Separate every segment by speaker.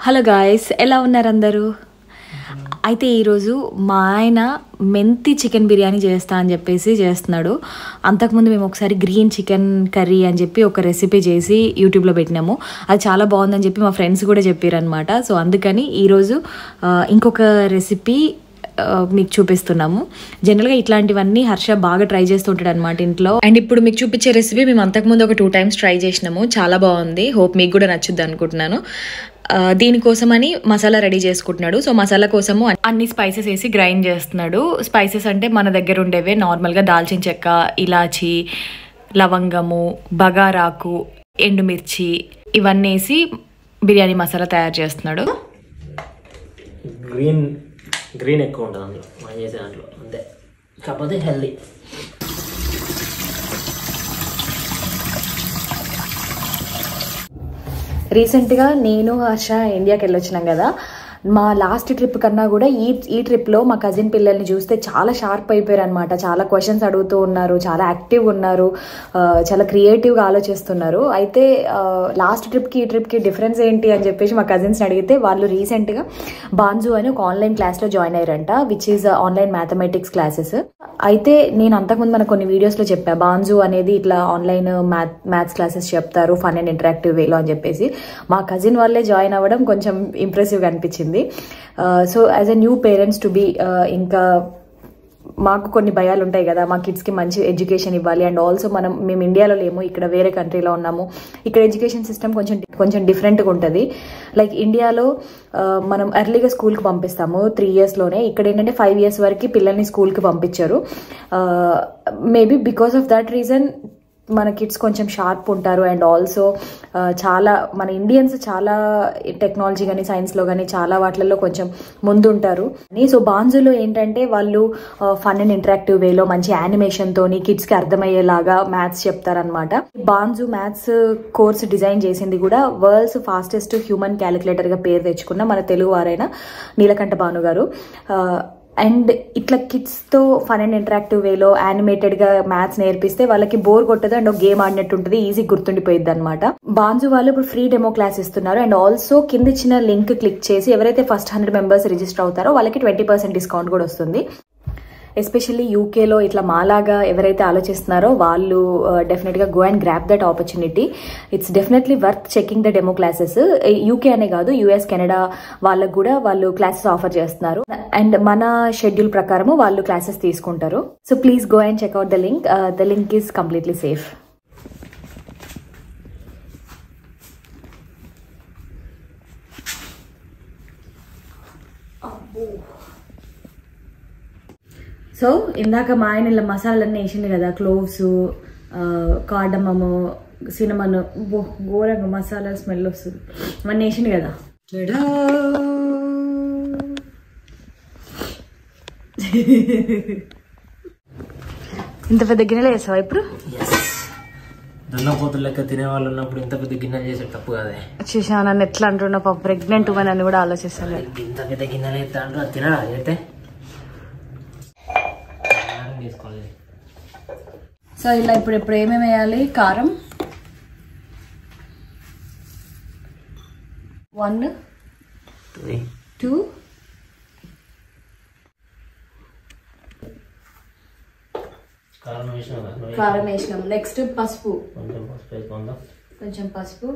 Speaker 1: Hello guys, ఎలా ఉన్నారు అందరూ? అయితే ఈరోజు మా ఆయన మెంతి చికెన్ బిర్యానీ చేస్తా అని చెప్పేసి చేస్తున్నాడు. అంతకుముందు మేము ఒకసారి గ్రీన్ చికెన్ కర్రీ అని చెప్పి ఒక రెసిపీ చేసి యూట్యూబ్లో పెట్టినాము. అది చాలా బాగుందని చెప్పి మా ఫ్రెండ్స్ కూడా చెప్పారు అనమాట. సో అందుకని ఈరోజు ఇంకొక రెసిపీ మీకు చూపిస్తున్నాము. జనరల్గా ఇట్లాంటివన్నీ హర్ష బాగా ట్రై చేస్తుంటాడు అనమాట ఇంట్లో. అండ్ ఇప్పుడు మీకు చూపించే రెసిపీ మేము అంతకుముందు ఒక 2 times ట్రై చేసినాము. చాలా బాగుంది. హోప్ మీకు కూడా నచ్చుద్ది అనుకుంటున్నాను. దీనికోసమని మసాలా రెడీ చేసుకుంటున్నాడు. సో మసాలా కోసము అన్ని స్పైసెస్ వేసి గ్రైండ్ చేస్తున్నాడు. స్పైసెస్ అంటే మన దగ్గర ఉండేవే నార్మల్గా దాల్చిన చెక్క, ఇలాచి, లవంగము, బగారాకు, ఎండుమిర్చి ఇవన్నీ వేసి బిర్యానీ మసాలా తయారు చేస్తున్నాడు.
Speaker 2: గ్రీన్ ఎక్కువ ఉంటుంది అందులో మనం చేసే దాంట్లో, అంతే. కాకపోతే హెల్దీ.
Speaker 1: రీసెంట్గా నేను హర్ష ఇండియాకి వెళ్ళొచ్చినాం కదా. మా లాస్ట్ ట్రిప్ కన్నా కూడా ఈ ట్రిప్లో మా కజిన్ పిల్లల్ని చూస్తే చాలా షార్ప్ అయిపోయారు అనమాట. చాలా క్వశ్చన్స్ అడుగుతూ ఉన్నారు, చాలా యాక్టివ్గా ఉన్నారు, చాలా క్రియేటివ్గా ఆలోచిస్తున్నారు. అయితే లాస్ట్ ట్రిప్కి ఈ ట్రిప్కి డిఫరెన్స్ ఏంటి అని చెప్పేసి మా కజిన్స్ని అడిగితే వాళ్ళు రీసెంట్గా బాన్జు అని ఒక ఆన్లైన్ క్లాస్లో జాయిన్ అయ్యారంట, which is online mathematics classes. అయితే నేను అంతకుముందు మన కొన్ని వీడియోస్లో చెప్పా, బాన్జు అనేది ఇట్లా ఆన్లైన్ మ్యాథ్స్ క్లాసెస్ చెప్తారు ఫన్ అండ్ ఇంటరాక్టివ్ వేలో అని చెప్పేసి. మా కజిన్ వాళ్ళే జాయిన్ అవ్వడం కొంచెం ఇంప్రెసివ్గా అనిపించింది. So as a new parents to be, ఇంకా మాకు కొన్ని భయాలు ఉంటాయి కదా, మా కిడ్స్కి మంచి ఎడ్యుకేషన్ ఇవ్వాలి. అండ్ ఆల్సో మేము ఇండియాలో లేము, ఇక్కడ వేరే కంట్రీలో ఉన్నాము. ఇక్కడ ఎడ్యుకేషన్ సిస్టమ్ కొంచెం డిఫరెంట్గా ఉంటుంది. లైక్ ఇండియాలో మనం ఎర్లీగా స్కూల్కి పంపిస్తాము 3 yearsలోనే. ఇక్కడ ఏంటంటే 5 years వరకు పిల్లల్ని స్కూల్కి పంపించారు. Maybe because of that reason మన కిడ్స్ కొంచెం షార్ప్ ఉంటారు. అండ్ ఆల్సో చాలా మన ఇండియన్స్ చాలా టెక్నాలజీ కానీ సైన్స్లో కానీ చాలా వాటిల్లో కొంచెం ముందుంటారు. సో బాన్జులో ఏంటంటే వాళ్ళు ఫన్ అండ్ ఇంటరాక్టివ్ వేలో మంచి యానిమేషన్తోని కిడ్స్కి అర్థమయ్యేలాగా మ్యాథ్స్ చెప్తారనమాట. బాన్జు మ్యాథ్స్ కోర్స్ డిజైన్ చేసింది కూడా వరల్డ్స్ ఫాస్టెస్ట్ హ్యూమన్ క్యాలిక్యులేటర్గా పేరు తెచ్చుకున్న మన తెలుగు వారైన నీలకంఠ భాను గారు. అండ్ ఇట్లా కిడ్స్తో ఫన్ అండ్ ఇంటరాక్టివ్ వేలో యానిమేటెడ్గా మ్యాథ్స్ నేర్పిస్తే వాళ్ళకి బోర్ కొట్టదు అండ్ ఒక గేమ్ ఆడినట్టు ఉంటుంది, ఈజీ గుర్తుండిపోయింది అనమాట. బాన్జు వాళ్ళు ఇప్పుడు ఫ్రీ డెమో క్లాస్ ఇస్తున్నారు. అండ్ ఆల్సో కింద ఇచ్చిన లింక్ క్లిక్ చేసి ఎవరైతే ఫస్ట్ 100 members రిజిస్టర్ అవుతారో వాళ్ళకి 20% డిస్కౌంట్ కూడా వస్తుంది. ఎస్పెషల్లీ యూకేలో ఇట్లా మాలాగా ఎవరైతే ఆలోచిస్తున్నారో వాళ్ళు డెఫినెట్గా go and grab that opportunity. It's definitely worth checking the demo classes. UK అనే కాదు, యూఎస్, కెనడా వాళ్ళకు కూడా వాళ్ళు క్లాసెస్ ఆఫర్ చేస్తున్నారు. అండ్ మన షెడ్యూల్ ప్రకారము వాళ్ళు క్లాసెస్ తీసుకుంటారు. So please go and checkout the link. The link is completely safe. So ఇందాక మా ఆయన ఇలా మసాలాలన్నీ వేసింది కదా, క్లోవ్స్, కార్డమము, సినమన్, ఘోరంగా మసాలా స్మెల్ వస్తుంది. అవన్నీ వేసింది కదా. ఇంత పెద్ద గిన్నెలు వేసావా ఇప్పుడు?
Speaker 2: దున్నపోతులు లెక్క తినే వాళ్ళు ఉన్నప్పుడు ఇంత పెద్ద గిన్నెలు చేసే తప్పు కాదే.
Speaker 1: చూసా నన్ను ఎట్లా అంటున్నా, ప్రెగ్నెంట్ ఉమెన్ అని కూడా ఆలోచిస్తాను.
Speaker 2: ఇంత పెద్ద గిన్నెలు అయితే అంటూ తినడా అయితే.
Speaker 1: సో ఇలా ఇప్పుడు ఏమేమి వేయాలి? కారం 1 2 కారం వేసినాం. నెక్స్ట్ పసుపు, కొంచెం పసుపు,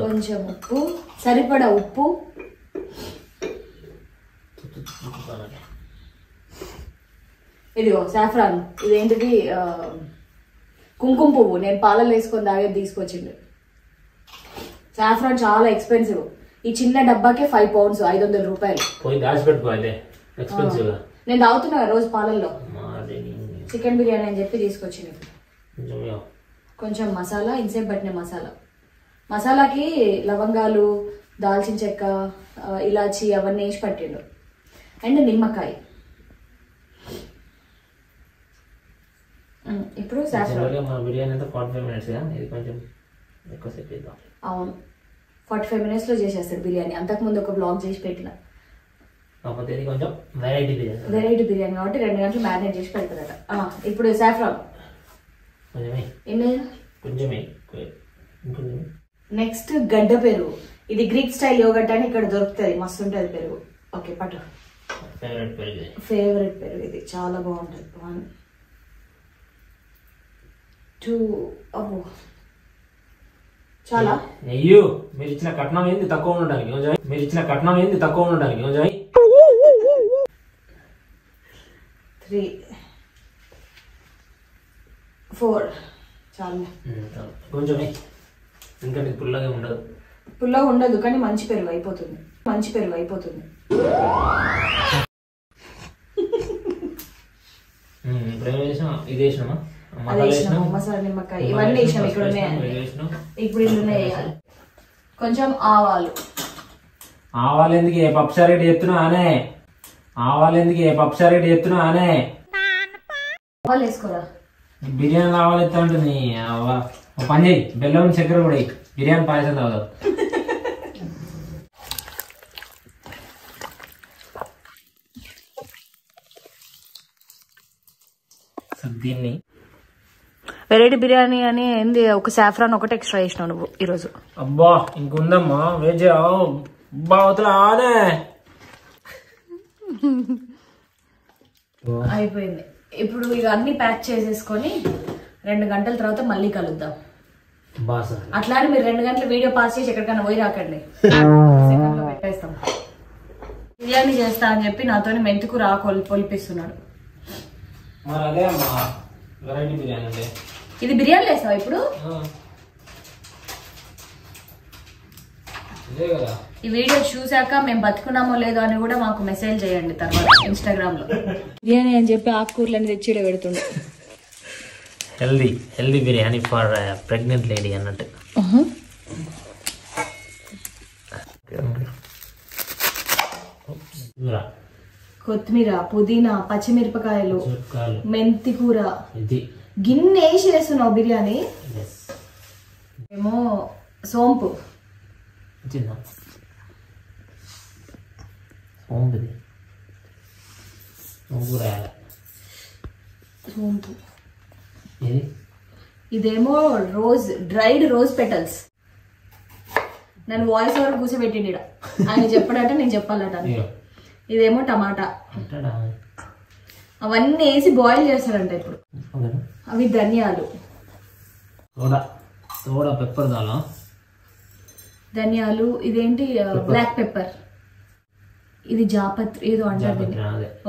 Speaker 1: కొంచెం ఉప్పు, సరిపడా ఉప్పు, ఇదిగో సాఫ్రాన్. ఇదేంటిది? కుంకుమ పువ్వు. నేను పాలలు వేసుకొని తాగేది తీసుకొచ్చిండు. సాఫ్రాన్ చాలా ఎక్స్పెన్సివ్. ఈ చిన్న డబ్బాకే 5 pounds, 500 రూపాయలు. నేను తాగుతున్నా రోజు పాలల్లో. చికెన్ బిర్యానీ అని చెప్పి తీసుకొచ్చిండు. కొంచెం మసాలా, ఇన్సేపు పట్టిన మసాలాకి లవంగాలు, దాల్చిన చెక్క, ఇలాచి అవన్నీ వేసి పట్టిండు. అండ్ నిమ్మకాయ. ఇప్పుడు అవును, 45 minutes లో చేసేస్తాడు బిర్యానీ. అంతకుముందు ఒక బ్లాగ్ చేసి పెట్టిన. వెరైటీ బిర్యానీ కాబట్టి 2 గంటలు మ్యారినేట్ చేసి పెడతారట. ఇప్పుడు సాఫ్రాన్ ఎన్ని? నెక్స్ట్ గడ్డ పెరుగు. ఇది గ్రీక్ స్టైల్ యోగట్ అని ఇక్కడ దొరుకుతుంది, మస్తు ఉంటుంది పెరుగు. ఓకే పట్టు. ఫేవరెట్ పెరుగు ఇది, చాలా బాగుంటుంది. 1 2 అబ్బో చాలా.
Speaker 2: అయ్యో మీరు ఇచ్చిన కట్నం ఏంది తక్కువ ఉండడానికి,
Speaker 1: 3 4 చాలా.
Speaker 2: కొంచెం ఇంకా పుల్లగా
Speaker 1: ఉండదు కానీ మంచి పెరుగు అయిపోతుంది.
Speaker 2: ఇది వేసినామా,
Speaker 1: మసాలా నిమ్మకాయ ఇవన్నీ వేసినాం. ఇక్కడ ఇప్పుడు ఇందులో వేయాలి కొంచెం ఆవాలు.
Speaker 2: ఎందుకు ఏ పప్పుసారెడ్డి చెప్తున్నా అనే, ఆవాలు
Speaker 1: వేసుకోరా.
Speaker 2: బిర్యానీ ఆవాలు ఎత్తా ఉంటుంది. పని చేయి, బెల్లం చక్కెర కూడా బిర్యానీ పాయసం తాగుతావు. దీన్ని
Speaker 1: వెరైటీ బిర్యానీ అని ఏంది, ఒక సాఫ్రాన్ ఒకటి ఎక్స్ట్రా చేసినావు నువ్వు ఈరోజు.
Speaker 2: అబ్బా ఇంకుందమ్మా వెజ్ బాగుతులే.
Speaker 1: అయిపోయింది. ఇప్పుడు ఇక అన్ని ప్యాక్ చేసేసుకొని 2 గంటల తర్వాత మళ్ళీ కలుద్దాం. అట్లా అని మీరు 2 గంటల వీడియో పాస్ చేసి ఎక్కడికైనా పోయి రాకండి, సెకండ్ లో పెట్టేస్తాం. బిర్యానీ చేస్తా అని చెప్పి నాతో మెంతికూర పొలిపిస్తున్నాడు. ఇది బిర్యానీ వేస్తావా ఇప్పుడు? ఈ వీడియో చూసాక మేము బతుకున్నామో లేదో అని కూడా మాకు మెసేజ్ చేయండి తర్వాత ఇన్స్టాగ్రామ్ లో. బిర్యానీ అని చెప్పి ఆకుకూరలని తెచ్చి పెడుతుండే.
Speaker 2: Healthy biryani for pregnant lady అన్నట్టు.
Speaker 1: కొత్తిమీర, పుదీనా, పచ్చిమిరపకాయలు, మెంతి కూర గిన్నె వేసి వేస్తున్నావు బిర్యానీ. ఏమో సోంపు. సోంపు. ఇదేమో డ్రైడ్ రోజ్ పెటల్స్. నన్ను వాయిస్ ఓవర్ కూర్చోబెట్టిండి ఆయన చెప్పడంటే నేను చెప్పాలట. ఇదేమో టమాటా. అవన్నీ వేసి బాయిల్ చేస్తాడంట ఇప్పుడు. అవి ధనియాలు, ధనియాలు. ఇదేంటి బ్లాక్ పెప్పర్. ఇది జాపత్రి ఏదో అంటారు.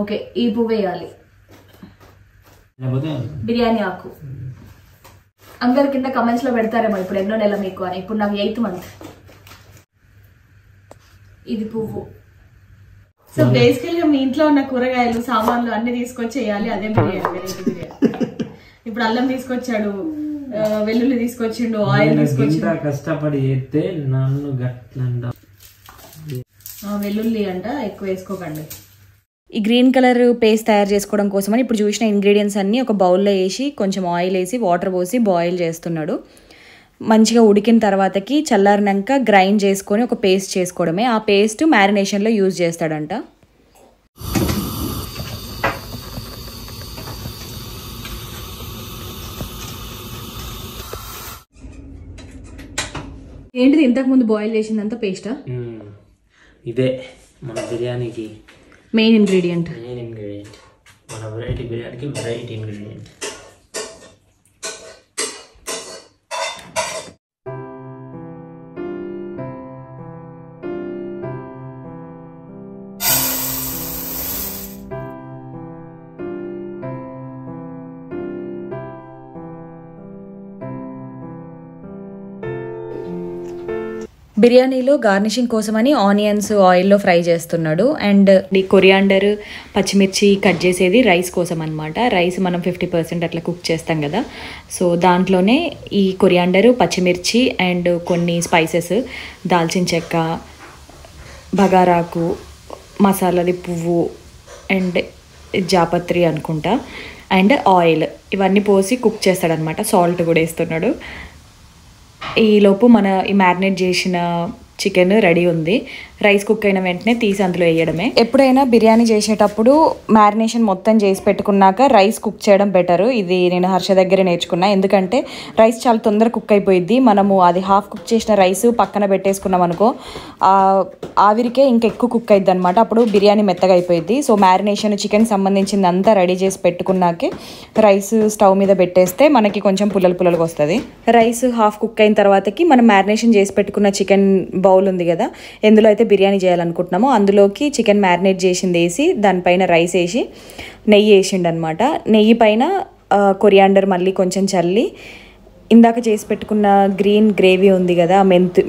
Speaker 1: ఓకే ఈ పువ్వు వేయాలి. బిర్యానీ ఆకు. అందరి కింద కమెంట్స్ లో పెడతారేమో ఇప్పుడు ఎన్నో నెల మీకు అని. ఇప్పుడు నాకు 8th month. ఇది పువ్వు. సో బేసికల్ గా మీ ఇంట్లో ఉన్న కూరగాయలు సామాన్లు అన్ని తీసుకొచ్చి వేయాలి. అదే బిర్యానీ. ఇప్పుడు అల్లం తీసుకొచ్చాడు, వెల్లుల్లి తీసుకొచ్చిండు, ఆయిల్ తీసుకొచ్చిండు.
Speaker 2: కష్టపడి
Speaker 1: వెల్లుల్లి అంట ఎక్కువ వేసుకోకండి. ఈ గ్రీన్ కలర్ పేస్ట్ తయారు చేసుకోవడం కోసమని ఇప్పుడు చూసిన ఇంగ్రీడియంట్స్ అన్నీ ఒక బౌల్లో వేసి కొంచెం ఆయిల్ వేసి వాటర్ పోసి బాయిల్ చేస్తున్నాడు. మంచిగా ఉడికిన తర్వాతకి చల్లారినాక గ్రైండ్ చేసుకొని ఒక పేస్ట్ చేసుకోవడమే. ఆ పేస్ట్ మ్యారినేషన్లో యూజ్ చేస్తాడంట. ఏంటిది ఇంతకు ముందు బాయిల్ చేసిందంతా పేస్టా?
Speaker 2: ఇదే మన బిర్యానీకి
Speaker 1: మెయిన్ ఇంగ్రీడియంట్.
Speaker 2: మన వెరైటీ బిర్యానీకి వెరైటీ ఇంగ్రీడియంట్.
Speaker 1: బిర్యానీలో గార్నిషింగ్ కోసమని ఆనియన్స్ ఆయిల్లో ఫ్రై చేస్తున్నాడు. అండ్ ఈ కొరియాండర్, పచ్చిమిర్చి కట్ చేసేది రైస్ కోసం అనమాట. రైస్ మనం 50% అట్లా కుక్ చేస్తాం కదా. సో దాంట్లోనే ఈ కొరియాండర్, పచ్చిమిర్చి అండ్ కొన్ని స్పైసెస్, దాల్చిన చెక్క, బగారాకు, మసాలాది పువ్వు అండ్ జాపత్రి అనుకుంటా, అండ్ ఆయిల్ ఇవన్నీ పోసి కుక్ చేస్తాడనమాట. సాల్ట్ కూడా వేస్తున్నాడు. ఈలోపు మన ఈ మ్యారినేట్ చేసిన చికెన్ రెడీ ఉంది. రైస్ కుక్ అయిన వెంటనే తీసి అందులో వేయడమే. ఎప్పుడైనా బిర్యానీ చేసేటప్పుడు మ్యారినేషన్ మొత్తం చేసి పెట్టుకున్నాక రైస్ కుక్ చేయడం బెటర్. ఇది నేను హర్ష దగ్గరే నేర్చుకున్నా. ఎందుకంటే రైస్ చాలా తొందరగా కుక్ అయిపోయింది. మనము అది హాఫ్ కుక్ చేసిన రైస్ పక్కన పెట్టేసుకున్నాం అనుకో ఆవిరికే ఇంకెక్కువ కుక్ అయిద్ది అనమాట. అప్పుడు బిర్యానీ మెత్తగా అయిపోయింది. సో మ్యారినేషన్ చికెన్ సంబంధించింది అంతా రెడీ చేసి పెట్టుకున్నాకే రైస్ స్టవ్ మీద పెట్టేస్తే మనకి కొంచెం పుల్లలుగా వస్తుంది. రైస్ హాఫ్ కుక్ అయిన తర్వాతకి మనం మ్యారినేషన్ చేసి పెట్టుకున్న చికెన్ బౌల్ ఉంది కదా, ఎందులో అయితే బిర్యానీ చేయాలనుకుంటున్నామో అందులోకి చికెన్ మ్యారినేట్ చేసింది వేసి దానిపైన రైస్ వేసి నెయ్యి వేసిండు అనమాట. నెయ్యి పైన కొరియాండర్ మళ్ళీ కొంచెం చల్లి ఇందాక చేసి పెట్టుకున్న గ్రీన్ గ్రేవీ ఉంది కదా,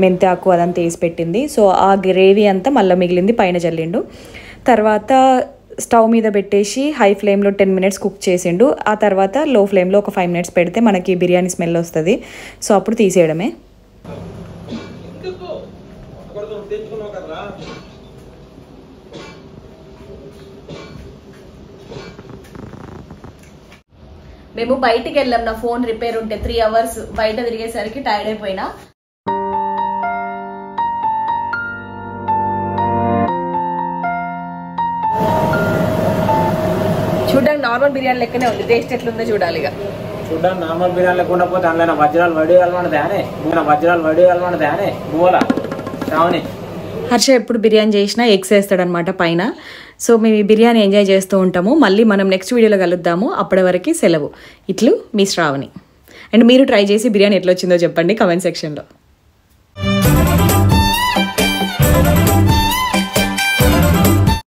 Speaker 1: మెంతి ఆకు అదంతా వేసి పెట్టింది. సో ఆ గ్రేవీ అంతా మళ్ళీ మిగిలింది పైన చల్లిండు. తర్వాత స్టవ్ మీద పెట్టేసి హై ఫ్లేమ్లో 10 minutes కుక్ చేసిండు. ఆ తర్వాత లో ఫ్లేమ్లో ఒక 5 minutes పెడితే మనకి బిర్యానీ స్మెల్ వస్తుంది. సో అప్పుడు తీసేయడమే. మేము బయటికి వెళ్ళాం. నా ఫోన్ రిపేర్ ఉంటే 3 hours బయట తిరిగేసరికి టైర్డ్ అయిపోయినా. చూడడానికి నార్మల్ బిర్యానీ లెక్కనే ఉంది. టేస్ట్ ఎట్లుందో చూడాలి. ఇక
Speaker 2: చూడడానికి నార్మల్ బిర్యానీ లేకుండా పోతే అందులో వజ్రాలు వడి కలవడదానే మూలా శ్రావణి.
Speaker 1: హర్ష ఎప్పుడు బిర్యానీ చేసినా ఎగ్స్ వేస్తాడనమాట పైన. సో మేము ఈ బిర్యానీ ఎంజాయ్ చేస్తూ ఉంటాము. మళ్ళీ మనం నెక్స్ట్ వీడియోలో కలుద్దాము. అప్పటి వరకు సెలవు. ఇట్లు మీ శ్రావణి. అండ్ మీరు ట్రై చేసి బిర్యానీ ఎట్లా వచ్చిందో చెప్పండి కామెంట్ సెక్షన్లో.